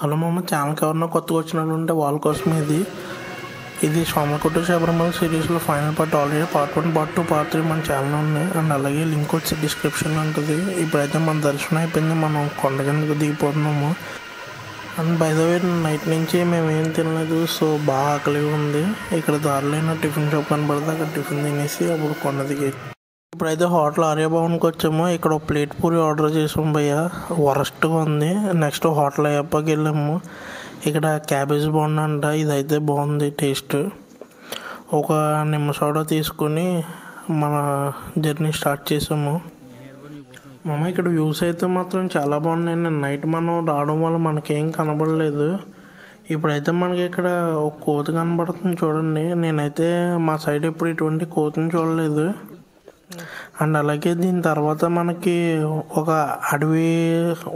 Hello మామ, ఛానల్కి ఎవరన్నా కొత్తగా వచ్చినట్టుంటే వాళ్ళ కోసం ఇది సోమకుట్టు శబరిమల సిరీస్లో final part. Already part 1, part 2, part 3 మన ఛానల్ ఉన్నాయి. అండ్ అలాగే లింక్ వచ్చి డిస్క్రిప్షన్లో ఉంటుంది. ఇప్పుడైతే మన దర్శనం అయిపోయింది, మనం కొండ కిందకు దిగిపోతున్నాము. And by the way night నుంచి మేము ఏం తినలేదు, సో బాగా ఆకలిగా ఉంది. ఇక్కడ దారిలో టిఫిన్ షాప్ కనబడితే అక్కడ టిఫిన్ తినేసి అప్పుడు కొండ దిగి ఇప్పుడైతే హోటల్ ఆర్యభవన్కి వచ్చాము. ఇక్కడ ఒక ప్లేట్ పూరి ఆర్డర్ చేసాము భయ్య, వరస్ట్గా ఉంది. నెక్స్ట్ హోటల్ అయ్యప్పకి వెళ్ళాము. ఇక్కడ క్యాబేజ్ బోండా అంట, ఇదైతే బాగుంది టేస్ట్. ఒక నిమ్మ సోడా తీసుకొని మన జర్నీ స్టార్ట్ చేసాము. మామ ఇక్కడ వ్యూస్ అయితే మాత్రం చాలా బాగున్నాయి. నైట్ మనం రావడం వల్ల మనకేం కనబడలేదు. ఇప్పుడైతే మనకి ఇక్కడ ఒక కోతి కనబడుతుంది చూడండి. నేనైతే మా సైడ్ ఎప్పుడు ఇటువంటి కోతిని చూడలేదు. అండ్ అలాగే దీని తర్వాత మనకి ఒక అడవి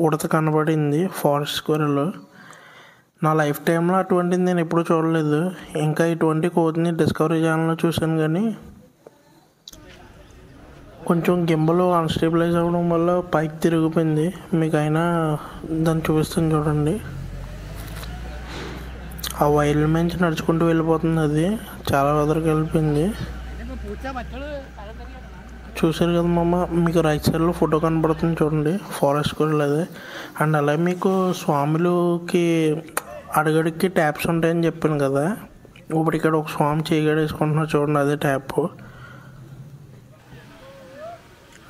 ఉడత కనబడింది, ఫారెస్ట్ స్క్వేర్లో. నా లైఫ్ టైంలో అటువంటిది నేను ఎప్పుడూ చూడలేదు. ఇంకా ఇటువంటి కోతిని డిస్కవరీ ఛానల్లో చూశాను, కానీ కొంచెం గింబల్ అన్స్టేబిలైజ్ అవ్వడం వల్ల పైకి తిరిగిపోయింది. మీకు అయినా దాన్ని చూపిస్తాను చూడండి. ఆ వైల్డ్ నుంచి నడుచుకుంటూ వెళ్ళిపోతుంది, అది చాలా వదరికి వెళ్ళిపోయింది. చూసారు కదా మామ, మీకు రైట్ సైడ్లో ఫోటో కనబడుతుంది చూడండి, ఫారెస్ట్ స్క్వేర్లో అదే. అండ్ అలాగే మీకు స్వాములకి అడుగడికి ట్యాప్స్ ఉంటాయని చెప్పాను కదా. ఇప్పుడు ఇక్కడ ఒక స్వామి చేయగడేసుకుంటున్నారు చూడండి, అదే ట్యాప్.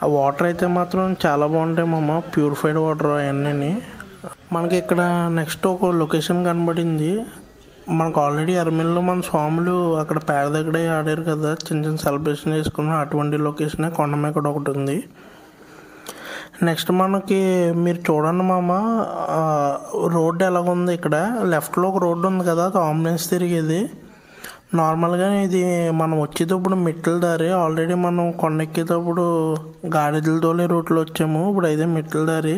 ఆ వాటర్ అయితే మాత్రం చాలా బాగుంటాయి మామ, ప్యూరిఫైడ్ వాటర్ అవన్నీ. మనకి ఇక్కడ నెక్స్ట్ ఒక లొకేషన్ కనబడింది. మనకు ఆల్రెడీ అరమిల్లో మన స్వాములు అక్కడ పేడ దగ్గరే ఆడారు కదా, చిన్న చిన్న సెలబ్రేషన్ చేసుకున్నాం. అటువంటి లొకేషనే కొండమేకడ ఒకటి ఉంది. నెక్స్ట్ మనకి మీరు చూడండి మామ, రోడ్డు ఎలాగుంది. ఇక్కడ లెఫ్ట్లో ఒక రోడ్డు ఉంది కదా, అది అంబులెన్స్ తిరిగేది. నార్మల్గా ఇది మనం వచ్చేటప్పుడు మెట్ల దారి. ఆల్రెడీ మనం కొండెక్కేటప్పుడు గాడిదల తోలే రూట్లో వచ్చాము. ఇప్పుడు అయితే మెట్ల దారి.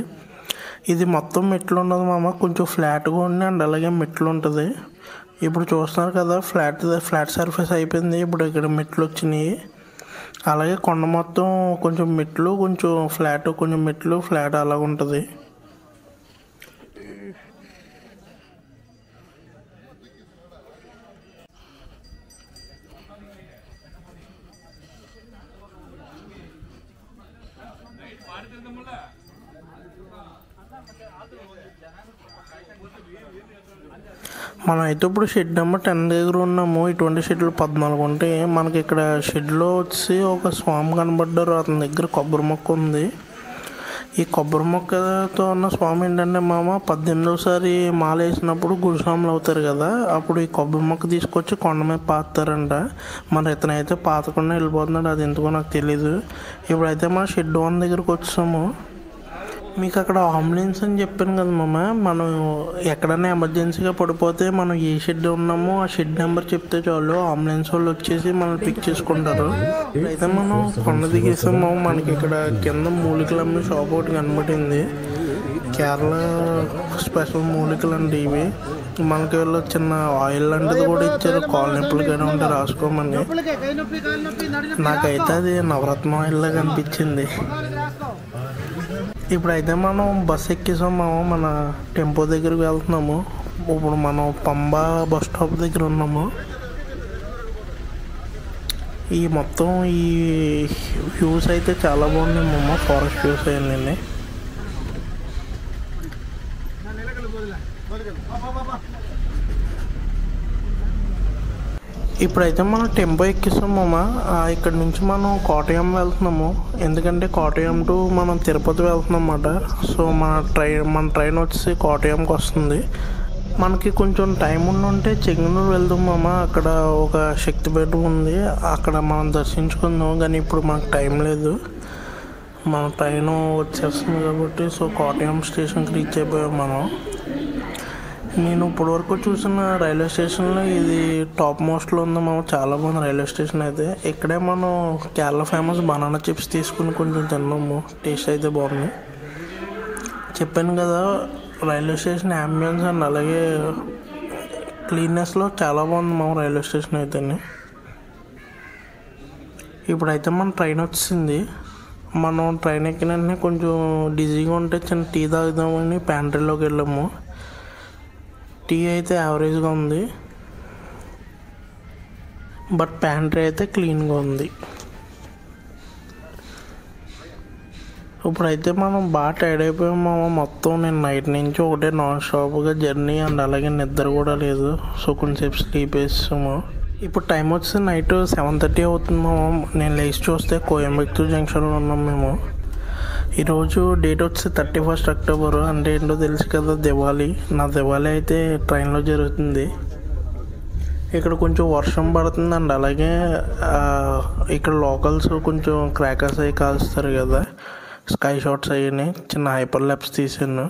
ఇది మొత్తం మెట్లు ఉండదు మామ, కొంచెం ఫ్లాట్గా ఉంది. అండ్ అలాగే మెట్లు ఉంటుంది. ఇప్పుడు చూస్తున్నారు కదా, ఫ్లాట్ సర్ఫేస్ అయిపోయింది. ఇప్పుడు ఇక్కడ మెట్లు వచ్చినాయి. అలాగే కొండ మొత్తం కొంచెం మెట్లు, కొంచెం ఫ్లాట్, కొంచెం మెట్లు, ఫ్లాట్ అలాగ ఉంటుంది. మనం అయితే ఇప్పుడు షెడ్ నెంబర్ 10 దగ్గర ఉన్నాము. ఇటువంటి షెడ్లు 14 ఉంటాయి. మనకి ఇక్కడ షెడ్లో వచ్చి ఒక స్వామి కనబడ్డారు, అతని దగ్గర కొబ్బరి మొక్క ఉంది. ఈ కొబ్బరి మొక్కతో ఉన్న స్వామి ఏంటంటే మామ, 18వసారి మాల వేసినప్పుడు గురుస్వాములు అవుతారు కదా, అప్పుడు ఈ కొబ్బరి మొక్క తీసుకొచ్చి కొండ మీద పాతారంట. మన ఇతనైతే పాతకుండా వెళ్ళిపోతున్నాడు, అది ఎందుకో నాకు తెలీదు. ఇప్పుడైతే మన షెడ్ 1 దగ్గరకు వచ్చాము. మీకు అక్కడ అంబులెన్స్ అని చెప్పాను కదా మామ, మనం ఎక్కడైనా ఎమర్జెన్సీగా పడిపోతే మనం ఏ షెడ్ ఉన్నామో ఆ షెడ్ నెంబర్ చెప్తే చాలు, అంబులెన్స్ వాళ్ళు వచ్చేసి మనల్ని పిక్ చేసుకుంటారు. అయితే మనం కొండ దిగేసాము. మనకి ఇక్కడ కింద మూలికలు అమ్మే షాప్ ఒకటి కనబడింది. కేరళ స్పెషల్ మూలికలు అండి ఇవి. మనకి వీళ్ళు చిన్న ఆయిల్ లాంటిది కూడా ఇచ్చారు, కాళ్ళ నొప్పులు కానీ ఉంటే రాసుకోమని. నాకైతే అది నవరత్న ఆయిల్ లాగా అనిపించింది. ఇప్పుడైతే మనం బస్ ఎక్కేసాము, మన టెంపో దగ్గరికి వెళ్తున్నాము. ఇప్పుడు మనం పంబా బస్ స్టాప్ దగ్గర ఉన్నాము. ఈ మొత్తం ఈ వ్యూస్ అయితే చాలా బాగున్నాయి మామ, ఫారెస్ట్ వ్యూస్ అయ్యాయి. ఇప్పుడైతే మనం టెంపో ఎక్కిస్తాం మామ. ఇక్కడ నుంచి మనం కోటయం వెళ్తున్నాము, ఎందుకంటే కోటయం టు మనం తిరుపతి వెళ్తున్నాం అన్నమాట. సో మన ట్రైన్ వచ్చి కోటయంకి వస్తుంది. మనకి కొంచెం టైం ఉంటే చెంగనూరు వెళ్దాం మామ. అక్కడ ఒక శక్తిపీఠం ఉంది, అక్కడ మనం దర్శించుకుందాం. కానీ ఇప్పుడు మనకు టైం లేదు, మన ట్రైన్ వచ్చేస్తుంది కాబట్టి. సో కోటయం స్టేషన్కి రీచ్ అయిపోయాం మనం. నేను ఇప్పటివరకు చూసిన రైల్వే స్టేషన్లో ఇది టాప్ మోస్ట్లో ఉంది మామ, చాలా బాగుంది రైల్వే స్టేషన్ అయితే. ఇక్కడే మనం కేరళ ఫేమస్ బనానా చిప్స్ తీసుకుని కొంచెం తిన్నాము, టేస్ట్ అయితే బాగుంది. చెప్పాను కదా, రైల్వే స్టేషన్ అంబియన్స్ అండ్ అలాగే క్లీన్నెస్లో చాలా బాగుంది మామ రైల్వే స్టేషన్ అయితే. ఇప్పుడైతే మన ట్రైన్ వచ్చింది. మనం ట్రైన్ ఎక్కిన వెంటనే కొంచెం డిజీగా ఉంటే చిన్న టీ తాగుదామని ప్యాంట్రీలోకి వెళ్ళాము. టీ అయితే యావరేజ్గా ఉంది, బట్ ప్యాంట్రీ అయితే క్లీన్గా ఉంది. ఇప్పుడైతే మనం బాగా టైర్డ్ అయిపోయాము. మొత్తం నేను నైట్ నుంచి ఒకటే నాన్ స్టాప్గా జర్నీ అండ్ అలాగే నిద్ర కూడా లేదు. సో కొంచెంసేపు స్లీప్ వేస్తాము. ఇప్పుడు టైం వచ్చి నైట్ 7:30 అవుతుందేమో. నేను లేచి చూస్తే కోయంబత్తూర్ జంక్షన్లో ఉన్నాం మేము. ఈరోజు డేట్ వచ్చి 31 అక్టోబర్. అంటే ఏంటో తెలుసు కదా, దివాళీ. నా దివాళీ అయితే ట్రైన్లో జరుగుతుంది. ఇక్కడ కొంచెం వర్షం పడుతుంది అండ్ అలాగే ఇక్కడ లోకల్స్ కొంచెం క్రాకర్స్ అవి కాల్స్తారు కదా, స్కై షాట్స్ అయ్యి చిన్న హైపర్ ల్యాప్స్ తీసాను.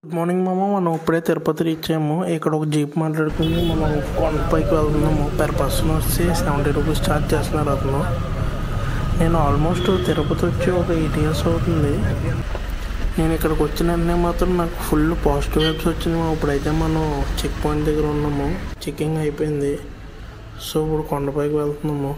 గుడ్ మార్నింగ్ మామ. మనం ఇప్పుడే తిరుపతి రీచ్ అయ్యాము. ఇక్కడ ఒక జీప్ మాట్లాడుకుని మనం కొండపైకి వెళ్తున్నాము. పర్ పర్సన్ వచ్చి 70 రూపీస్ ఛార్జ్ చేస్తున్నారు అతను. నేను ఆల్మోస్ట్ తిరుపతి వచ్చి ఒక 8 ఇయర్స్ అవుతుంది. నేను ఇక్కడికి వచ్చిన వెంటనే మాత్రం నాకు ఫుల్ పాజిటివ్ వైబ్స్ వచ్చింది. ఇప్పుడైతే మనం చెక్ పాయింట్ దగ్గర ఉన్నాము. చెక్కింగ్ అయిపోయింది. సో ఇప్పుడు కొండపైకి వెళ్తున్నాము.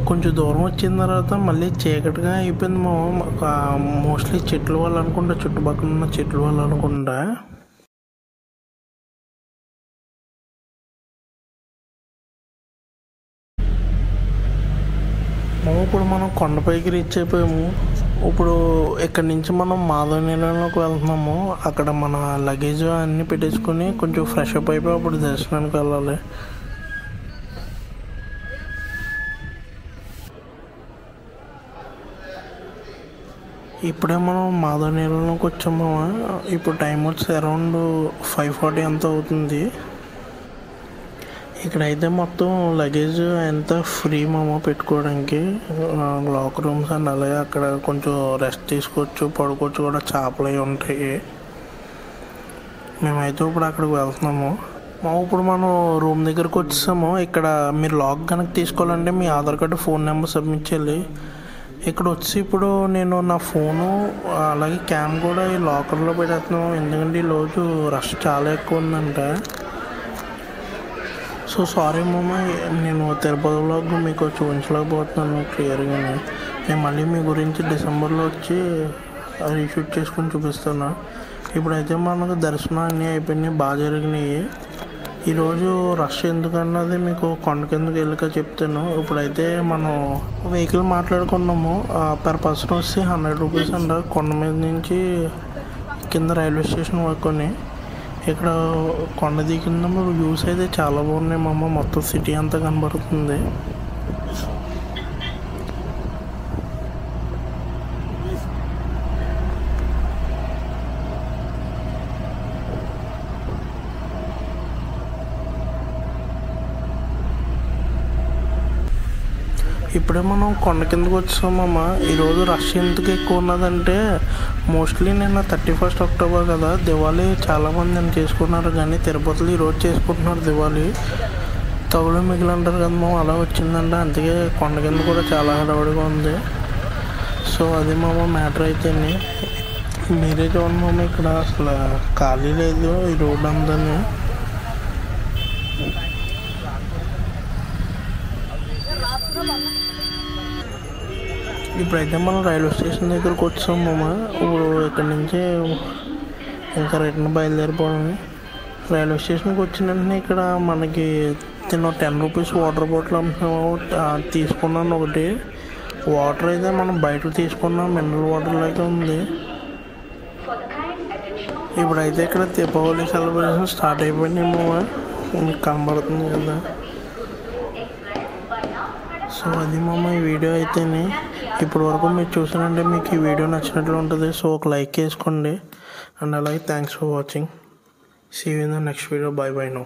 కొంచెం దూరం వచ్చిన తర్వాత మళ్ళీ చీకటిగా అయిపోయింది. మోస్ట్లీ చెట్లు వల్ల అనుకుంటా, చుట్టుపక్కల ఉన్న చెట్ల వల్ల అనుకుంటా. ఇప్పుడు మనం కొండపైకి రీచ్ అయిపోయాము. ఇప్పుడు ఇక్కడ నుంచి మనం మాధవనీలంలోకి వెళ్తున్నాము. అక్కడ మన లగేజ్ అన్నీ పెట్టేసుకొని కొంచెం ఫ్రెష్ అప్ అయిపోయి అప్పుడు దర్శనానికి వెళ్ళాలి. ఇప్పుడే మనం మాధవనీలంలోకి వచ్చాము. ఇప్పుడు టైం వచ్చి అరౌండ్ 5:40 అంత అవుతుంది. ఇక్కడైతే మొత్తం లగేజ్ ఎంత ఫ్రీ పెట్టుకోవడానికి, లాకర్ రూమ్స్ అండ్ అలాగే అక్కడ కొంచెం రెస్ట్ తీసుకోవచ్చు, పడుకోవచ్చు కూడా. చేపలు అవి ఉంటాయి. మేమైతే ఇప్పుడు అక్కడికి వెళ్తున్నాము. ఇప్పుడు మనం రూమ్ దగ్గరకు వచ్చేసాము. ఇక్కడ మీరు లాక్ కనుక తీసుకోవాలంటే మీ Aadhaar card, phone number submit చేయాలి. ఇక్కడ వచ్చి ఇప్పుడు నేను నా ఫోను అలాగే క్యామ్ కూడా ఈ లాకర్లో పెట్టేస్తున్నాము. ఎందుకంటే ఈరోజు రష్ చాలా ఎక్కువ ఉందంట. సో సారీ మామ, నేను తిరుపతి వ్లాగ్ మీకు చూపించలేకపోతున్నాను క్లియర్గా. నేను మళ్ళీ మీ గురించి డిసెంబర్లో వచ్చి రీషూట్ చేసుకొని చూపిస్తాను. ఇప్పుడైతే మనకు దర్శనం అన్నీ అయిపోయినాయి, బాగా జరిగినాయి. ఈరోజు రష్ ఎందుకన్నది మీకు కొండ కిందకి వెళ్ళక చెప్తాను. ఇప్పుడైతే మనం వెహికల్ మాట్లాడుకున్నాము. పర్ పర్సన్ వచ్చి 100 రూపీస్ అంట. కొండ మీద నుంచి కింద రైల్వే స్టేషన్ వరకుని. ఇక్కడ కొండ దిగిన వ్యూస్ అయితే చాలా బాగున్నాయి మొత్తం సిటీ అంతా కనబడుతుంది. ఇప్పుడే మనం కొండ కిందకు వచ్చామమ్మా. ఈరోజు రష్ ఎందుకు ఎక్కువ ఉన్నదంటే మోస్ట్లీ నిన్న 31 అక్టోబర్ కదా, దివాళీ చాలామంది నేను చేసుకున్నారు. కానీ తిరుపతిలో ఈరోజు చేసుకుంటున్నారు దివాళీ. తగులు మిగిలి అంటారు కదా, అలా వచ్చిందంట. అందుకే కొండ కింద కూడా చాలా హడావుడిగా ఉంది. సో అది మ్యాటర్ అయితే మీరే చూడండి ఇక్కడ అసలు ఖాళీ లేదు ఈ రోడ్ అంతా. ఇప్పుడైతే మనం రైల్వే స్టేషన్ దగ్గరకు వచ్చాము. ఇప్పుడు ఇక్కడ నుంచి ఇంకా రిటర్న్ బయలుదేరిపోవడం. రైల్వే స్టేషన్కి వచ్చిన వెంటనే ఇక్కడ మనకి 10 రూపీస్ వాటర్ బాటిల్ అమ్ముతున్నాము. తీసుకున్నాను ఒకటి. వాటర్ అయితే మనం బయట తీసుకున్నాం, మినరల్ వాటర్ లాగా ఉంది. ఇప్పుడైతే ఇక్కడ దీపావళి సెలబ్రేషన్ స్టార్ట్ అయిపోయినాయేమో, మీకు కనబడుతుంది కదా. సో అది ఈ వీడియో అయితేనే. ఇప్పటి వరకు మీరు చూసానంటే మీకు ఈ వీడియో నచ్చినట్లు ఉంటుంది. సో ఒక లైక్ వేసుకోండి అండ్ అలాగే thanks for watching. See you in the next video. Bye bye now.